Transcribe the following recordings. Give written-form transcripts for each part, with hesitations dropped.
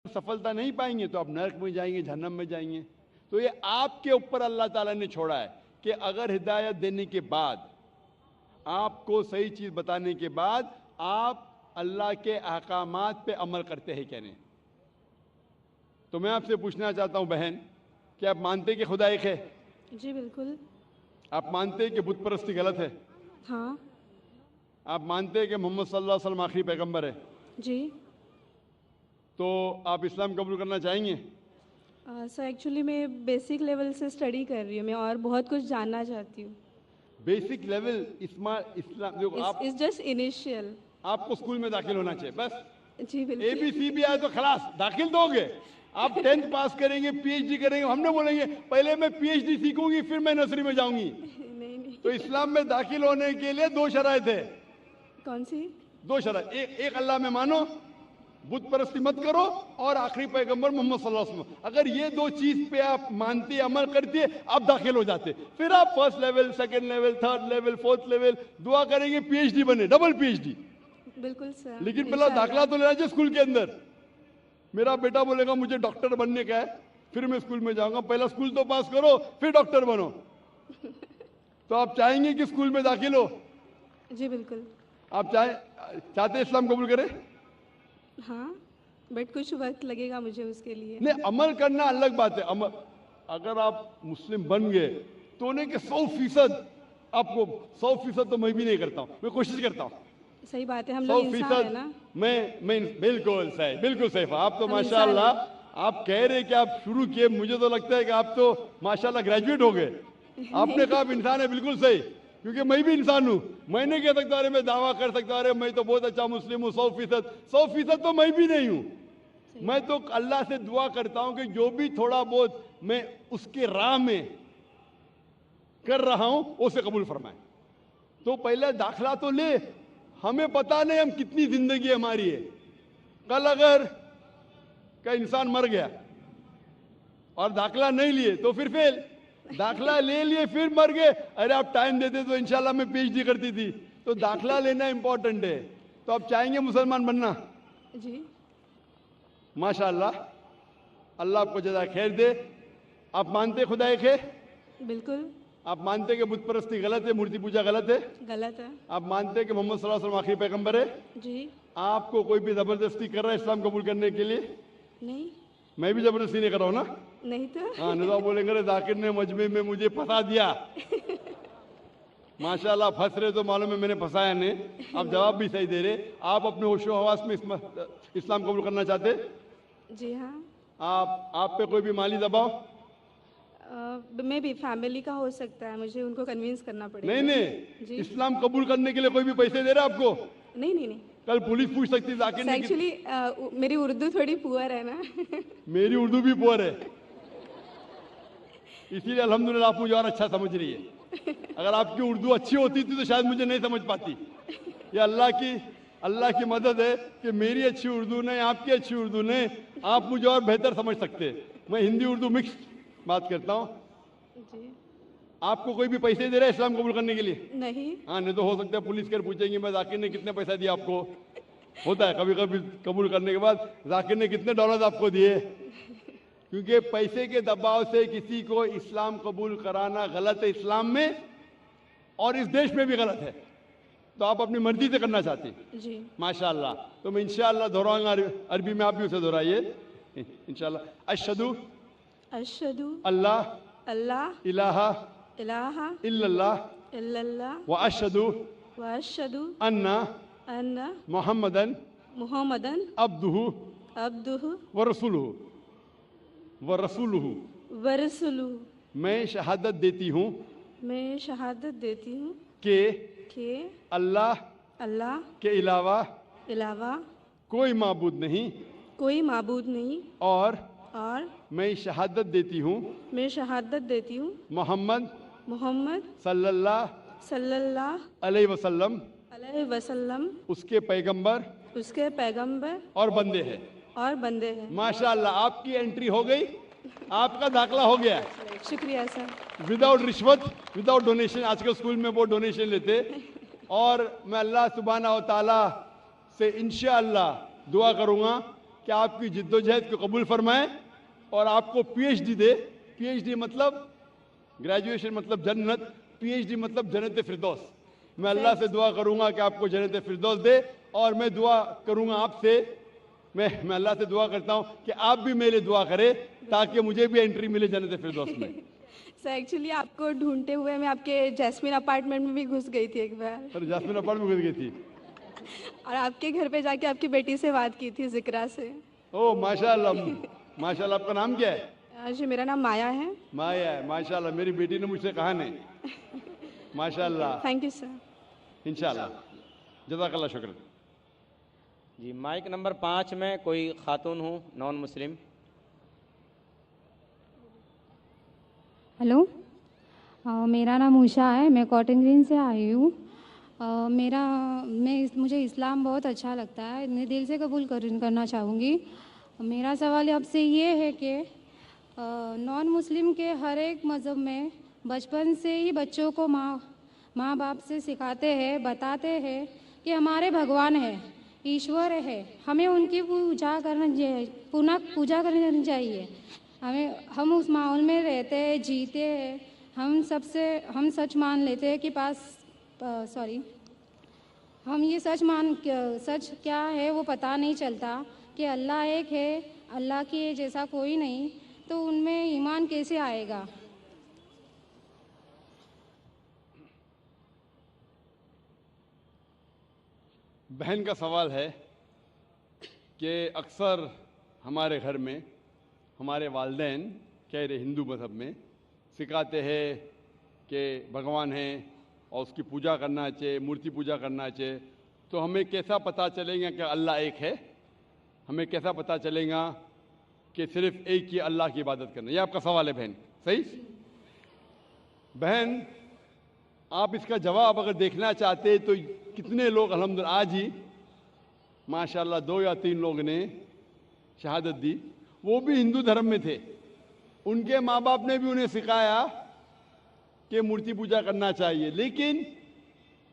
सफलता नहीं पाएंगे तो आप नरक में जाएंगे, जहन्नम में जाएंगे। तो ये आपके ऊपर अल्लाह ताला ने छोड़ा है कि अगर हिदायत देने के बाद, आपको सही चीज़ बताने के बाद आप अल्लाह के अहकामात पे अमल करते हैं क्या नहीं। तो मैं आपसे पूछना चाहता हूँ बहन, कि आप मानते हैं कि खुदा एक है? जी बिल्कुल। आप मानते हैं कि बुत परस्ती गलत है? हाँ आप मानते हैं कि मोहम्मद सल्लल्लाहु अलैहि वसल्लम आखिरी पैगंबर है? जी। तो आप इस्लाम कबूल करना चाहेंगे? सर एक्चुअली मैं बेसिक लेवल से स्टडी कर रही हूँ, मैं और बहुत कुछ जानना चाहती हूँ। बेसिक लेवल इस्लाम देखो, आप इट्स जस्ट इनिशियल। आपको स्कूल में दाखिल होना चाहिए बस। जी बिल्कुल। ABC भी आए तो खलास दाखिल दोगे। आप 10th पास करेंगे, PhD करेंगे, हमने बोलेंगे पहले मैं PhD सीखूंगी फिर मैं नर्सरी में जाऊंगी। नहीं नहीं। तो इस्लाम में दाखिल होने के लिए 2 शराइत है। कौन सी? 2 शराइत, एक अल्लाह में मानो, बुत परस्ती मत करो, और आखिरी पैगंबर मोहम्मद सल्लल्लाहु अलैहि वसल्लम। अगर ये 2 चीज पे आप मानते, अमल करते, आप दाखिल हो जाते। फिर आप first level, second level, third level, fourth level दुआ करेंगे, PhD बने, डबल PhD। बिल्कुल सर। लेकिन पहला दाखिला तो लेना चाहिए स्कूल के अंदर। मेरा बेटा बोलेगा मुझे डॉक्टर बनने का है, फिर मैं स्कूल में जाऊंगा। पहला स्कूल तो पास करो फिर डॉक्टर बनो। तो आप चाहेंगे कि स्कूल में दाखिल हो? जी बिल्कुल। आप चाहते इस्लाम कबूल करें? हाँ बट कुछ वक्त लगेगा मुझे उसके लिए। नहीं, अमल करना अलग बात है। अमल, अगर आप मुस्लिम बन गए तो नहीं कि 100% आपको 100% तो मैं भी नहीं करता हूँ, मैं कोशिश करता हूँ। सही बात है, हम लोग इंसान है ना। मैं बिल्कुल सही, बिल्कुल सही। आप तो हम माशाल्लाह, आप कह रहे कि आप शुरू किए, मुझे तो लगता है कि आप तो माशाल्लाह ग्रेजुएट हो गए। आपने कहा आप इंसान है, बिल्कुल सही, क्योंकि मैं भी इंसान हूँ। मैं नहीं कह सकता अरे मैं दावा कर सकता अरे मैं तो बहुत अच्छा मुस्लिम हूँ 100% तो मैं भी नहीं हूँ। मैं तो अल्लाह से दुआ करता हूँ कि जो भी थोड़ा बहुत मैं उसके राह में कर रहा हूँ उसे कबूल फरमाए। तो पहले दाखला तो ले, हमें पता नहीं हम कितनी जिंदगी हमारी है। कल अगर का इंसान मर गया और दाखला नहीं लिए तो फिर फेल, दाखला ले लिए फिर मर गए, अरे आप टाइम देते तो इंशाल्लाह मैं PhD करती थी। तो दाखला लेना इंपॉर्टेंट है। तो आप चाहेंगे मुसलमान बनना? जी माशाल्लाह, अल्लाह आपको जज़ा खैर दे। आप मानते खुदा एक है? बिल्कुल। आप मानते कि बुत परस्ती गलत है, मूर्ति पूजा गलत है? गलत है। आप मानते कि मोहम्मद सल्लल्लाहु अलैहि वसल्लम आखिरी पैगंबर है? जी। आपको कोई भी जबरदस्ती कर रहा है इस्लाम कबूल करने के लिए? नहीं। मैं भी जबरदस्ती नहीं कर रहा हूं ना। नहीं तो। हाँ, नहीं तो बोलेंगे रे जाकिर ने मजमे में मुझे फंसा दिया। माशाल्लाह, फंस रहे तो मालूम है मैंने फंसाया नहीं। आप जवाब भी सही दे रहे। आप अपने होशो हवास में इस्लाम कबूल करना चाहते? जी हाँ। आप पे कोई भी माली दबाव? मे भी फैमिली का हो सकता है, मुझे उनको कन्विंस करना पड़ेगा। नहीं नहीं, इस्लाम कबूल करने के लिए कोई भी पैसे दे रहा है आपको? नहीं नहीं नहीं। कल पुलिस पूछ सकती है जाकिर ने। एक्चुअली मेरी उर्दू थोड़ी पुअर है ना। मेरी उर्दू भी पुअर है, इसीलिए अल्हम्दुलिल्लाह आप मुझे और अच्छा समझ रही है। अगर आपकी उर्दू अच्छी होती थी तो शायद मुझे नहीं समझ पाती। ये अल्लाह की मदद है कि मेरी अच्छी उर्दू नहीं, आपकी अच्छी उर्दू नहीं, आप मुझे और बेहतर समझ सकते। मैं हिंदी उर्दू मिक्स बात करता हूँ। जी। आपको कोई भी पैसे दे रहा है इस्लाम कबूल करने के लिए? नहीं। हाँ, नहीं तो हो सकता है पुलिस कर पूछेंगे मैं जाकिर ने कितने पैसा दिया आपको। होता है कभी कभी कबूल करने के बाद, जाकिर ने कितने डॉलर आपको दिए। क्योंकि पैसे के दबाव से किसी को इस्लाम कबूल कराना गलत है इस्लाम में, और इस देश में भी गलत है। तो आप अपनी मर्जी से करना चाहते हैं। जी। माशाल्लाह। तो मैं इंशाल्लाह दोहराऊंगा, अरबी में आप भी उसे दोहराइए इंशाल्लाह। अशहदु अशहदु अल्लाह अल्लाह इलाहा इलाहा इल्लल्लाह इल्लल्लाह व अशहदु व अशहदु अन्ना अन्ना मुहम्मदन मुहम्मदन अब्दुहु अब्दुहु व रसूलुहु व रसूलुहु। मैं शहादत देती हूँ मैं शहादत देती हूँ कि अल्लाह के अलावा कोई माबूद नहीं, और मैं शहादत देती हूँ मोहम्मद सल्लल्लाहु अलैहि वसल्लम उसके पैगंबर और बंदे हैं। माशाल्लाह, आपकी एंट्री हो गई, आपका दाखला हो गया। शुक्रिया सर। विदाउट रिश्वत, विदाउट डोनेशन। आजकल स्कूल में वो डोनेशन लेते। और मैं अल्लाह सुब्हाना व तआला से इंशाअल्लाह दुआ करूंगा कि کہ آپ کی جدوجہد کو قبول فرمائے اور آپ کو پی ایچ ڈی دے. پی ایچ ڈی مطلب گریجویشن مطلب جنت, پی ایچ ڈی مطلب جنت فردوس. میں اللہ سے دعا کروں گا کہ آپ کو جنت فردوس دے, اور میں دعا کروں گا آپ سے, میں اللہ سے دعا کرتا ہوں کہ آپ بھی میرے لیے دعا کرے تاکہ مجھے بھی انٹری ملے جنت فردوس میں. سر ایکچولی آپ کو ڈھونڈتے ہوئے میں آپ کے جیسمین اپارٹمنٹ میں بھی گھس گئی تھی ایک بار, سر جاسمین اپارٹمنٹ میں گھس گئی تھی. اور آپ کے گھر پہ جا کے آپ کی بیٹی سے بات کی تھی ذکرا سے. او ماشاء اللہ, ماشاء اللہ. آپ کا نام کیا ہے؟ جی میرا نام مایا ہے. مایا ہے, ماشاء اللہ. میری بیٹی نے مجھ سے کہا نہیں. ماشاء اللہ, تھینک یو سر. انشاءاللہ. جزاک اللہ, شکر. جی مائک نمبر 5 میں کوئی خاتون ہوں نان مسلم. ہلو, میرا نام اوشا ہے, میں کاٹن گرین سے آئی ہوں. مجھے اسلام بہت اچھا لگتا ہے, میں دل سے قبول کرنا چاہوں گی. میرا سوال آپ سے یہ ہے کہ نان مسلم کے ہر ایک مذہب میں بچپن سے ہی بچوں کو ماں باپ سے سکھاتے ہیں, بتاتے ہیں کہ ہمارے بھگوان ہے, ایشور ہے, ہمیں ان کی پوجا کرنی چاہیے. ہم اس ماحول میں رہتے ہیں, جیتے ہیں. ہم سچ مان لیتے ہیں کہ ہم یہ سچ کیا ہے وہ پتہ نہیں چلتا کہ اللہ ایک ہے, اللہ کے جیسا کوئی نہیں, تو ان میں ایمان کیسے آئے گا؟ بہن کا سوال ہے کہ اکثر ہمارے گھر میں ہمارے والدین کہہ رہے ہندو مذہب میں سکھاتے ہیں کہ بھگوان ہیں اور اس کی پوجا کرنا چاہیے, مورتی پوجا کرنا چاہیے. تو ہمیں کیسا پتہ چلے گا کہ اللہ ایک ہے؟ ہمیں کیسا پتہ چلے گا کہ صرف ایک ہی اللہ کی عبادت کرنا؟ یہ آپ کا سوال ہے بہن, صحیح؟ بہن, آپ اس کا جواب اگر دیکھنا چاہتے تو کتنے لوگ الحمدللہ آج ہی ماشاءاللہ 2 یا 3 لوگ نے شہادت دی, وہ بھی ہندو دھرم میں تھے. ان کے ماں باپ نے بھی انہیں سکھایا کہ مورتی پوجا کرنا چاہیے, لیکن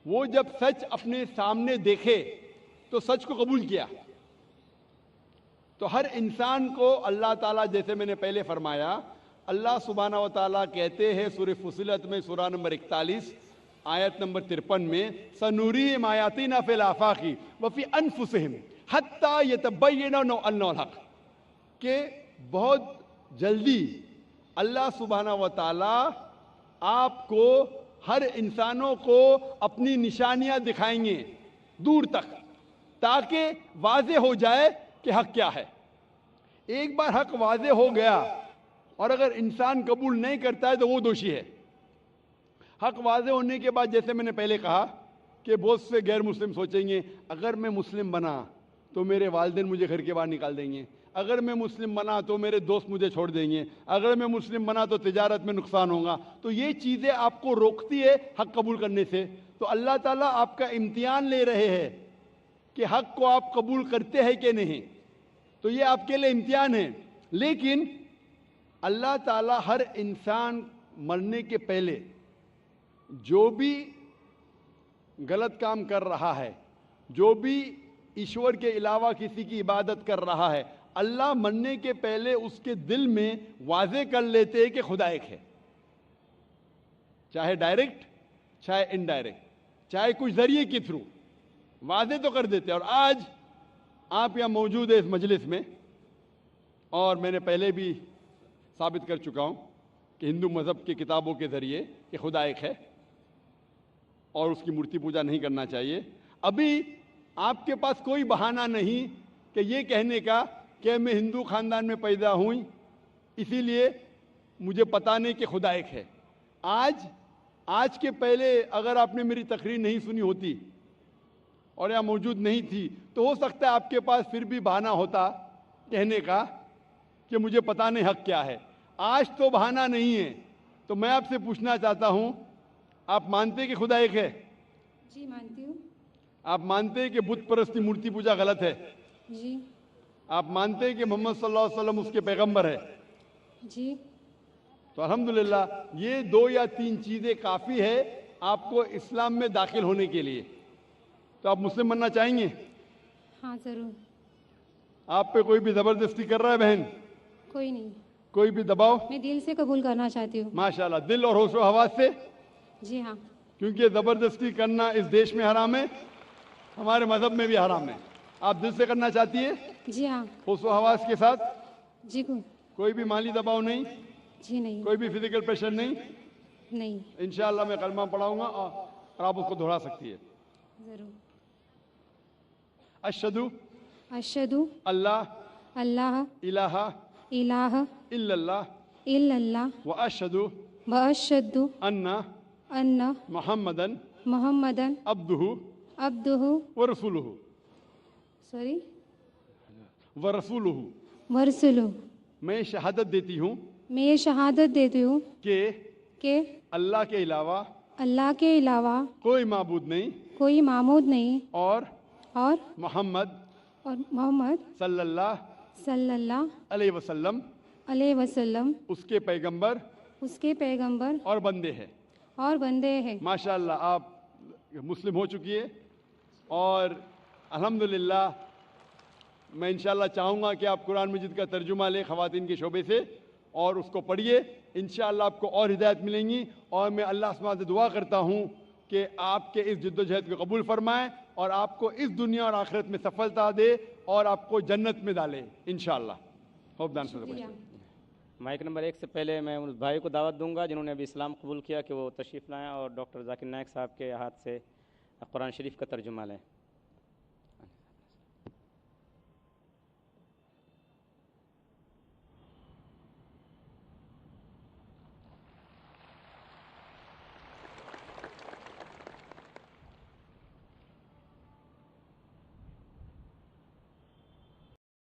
وہ جب سچ اپنے سامنے دیکھے تو سچ کو قبول کیا. تو ہر انسان کو اللہ تعالیٰ, جیسے میں نے پہلے فرمایا, اللہ سبحانہ و تعالیٰ کہتے ہیں سورہ فصلت میں سورہ نمبر 41 آیت نمبر 53 میں, سَنُرِيهِمْ آیَاتِنَا فِي الْآفَاقِ وَفِي أَنفُسِهِمْ حَتَّى يَتَبَيَّنَ أَنَّهُ الْحَقُّ, کہ بہت جلدی اللہ سبحانہ و تعالیٰ آپ کو, ہر انسانوں کو اپنی نشانیاں دکھائیں گے دور تک, تاکہ واضح ہو جائے کہ حق کیا ہے. ایک بار حق واضح ہو گیا اور اگر انسان قبول نہیں کرتا ہے تو وہ دوشی ہے. حق واضح ہونے کے بعد, جیسے میں نے پہلے کہا کہ بہت سے غیر مسلم سوچیں گے اگر میں مسلم بنا تو میرے والدین مجھے گھر کے باہر نکال دیں گے, اگر میں مسلم بنا تو میرے دوست مجھے چھوڑ دیں گے, اگر میں مسلم بنا تو تجارت میں نقصان ہوگا. تو یہ چیزیں آپ کو روکتی ہے حق قبول کرنے سے. تو اللہ تعالیٰ آپ کا امتحان لے رہے ہیں کہ حق کو آپ قبول کرتے ہیں کہ نہیں. تو یہ آپ کے لیے امتحان ہے. لیکن اللہ تعالیٰ ہر انسان مرنے کے پہلے جو بھی غلط کام کر رہا ہے, جو بھی ایشور کے علاوہ کسی کی عبادت کر رہا ہے, اللہ مرنے کے پہلے اس کے دل میں واضح کر لیتے ہیں کہ خدا ایک ہے, چاہے ڈائریکٹ چاہے انڈائریکٹ, چاہے کچھ ذریعے کے تھرو واضح تو کر دیتے ہیں. اور آج آپ یہاں موجود ہیں اس مجلس میں, اور میں نے پہلے بھی ثابت کر چکا ہوں کہ ہندو مذہب کی کتابوں کے ذریعے کہ خدا ایک ہے اور اس کی مورتی پوجا نہیں کرنا چاہیے. ابھی آپ کے پاس کوئی بہانہ نہیں کہ یہ کہنے کا کہ میں ہندو خاندان میں پیدا ہوں اسی لیے مجھے پتہ نہیں کہ خدا ایک ہے. آج کے پہلے اگر آپ نے میری تقریر نہیں سنی ہوتی اور یہاں موجود نہیں تھی تو ہو سکتا ہے آپ کے پاس پھر بھی بہانہ ہوتا کہنے کا کہ مجھے پتہ نہیں حق کیا ہے. آج تو بہانہ نہیں ہے. تو میں آپ سے پوچھنا چاہتا ہوں, آپ مانتے ہیں کہ خدا ایک ہے؟ جی مانتی ہوں. آپ مانتے ہیں کہ بت پرستی مورتی پوجا غلط ہے؟ جی. آپ مانتے ہیں کہ محمد صلی اللہ علیہ وسلم اس کے پیغمبر ہے؟ جی. تو الحمدللہ یہ 2 یا 3 چیزیں کافی ہے آپ کو اسلام میں داخل ہونے کے لیے. تو آپ مسلم بننا چاہیں گے؟ ہاں ضرور. आप पे कोई भी जबरदस्ती कर रहा है बहन? कोई नहीं, कोई भी दबाव? मैं दिल से कबूल करना चाहती हूँ। माशाल्लाह, दिल और होशो हवास से, जी हाँ। क्योंकि ये जबरदस्ती करना इस देश में हराम है, हमारे मजहब में भी हराम है। आप दिल से करना चाहती है, जी हाँ। होशो हवास के साथ? जी कोई भी माली दबाव नहीं, जी नहीं, कोई भी फिजिकल प्रेशर नहीं। नहीं। इंशाअल्लाह मैं कलमा पढ़ाऊंगा और आप उसको दोहरा सकती है। ज़रूर। अशहदु अशहदु अल्लाह अल्लाह इलाहा इलाहा इल्लल्लाह इल्लल्लाह व अशहदु व अशहदु अन्ना अन्ना मुहम्मदन मुहम्मदन अब्दुहु अब्दुहु व रसूलुहु सॉरी व रसूलुहु। वरसुलु। मैं शहादत देती हूँ मैं ये शहादत देती हूँ कि कि अल्लाह के अलावा अल्लाह के अलावा कोई माबूद नहीं कोई मामूद नहीं और और मोहम्मद मोहम्मद सल्लल्लाहु सल्लल्लाहु अलैहि वसल्लम अलैहि वसल्लम उसके पैगंबर उसके पैगंबर और बंदे हैं। और बंदे हैं। माशाअल्लाह, आप मुस्लिम हो चुकी है और अल्हम्दुलिल्लाह मैं इंशाअल्लाह चाहूँगा कि आप कुरान मजीद का तर्जुमा लें ख़वातीन के शोबे से और उसको पढ़िए। इंशाअल्लाह आपको और हिदायत मिलेंगी और मैं अल्लाह सुब्हानहू से दुआ करता हूँ कि आपके इस जद्दोजहद को कबूल फरमाए और आपको इस दुनिया और आखिरत में सफलता दे और आपको जन्नत में डाले इंशाअल्लाह। होप दान से माइक नंबर 1 से पहले मैं उस भाई को दावत दूंगा जिन्होंने अभी इस्लाम कबूल किया कि वो तशरीफ़ लाएँ और डॉक्टर जाकिर नायक साहब के हाथ से कुरान शरीफ का तर्जुमा लें।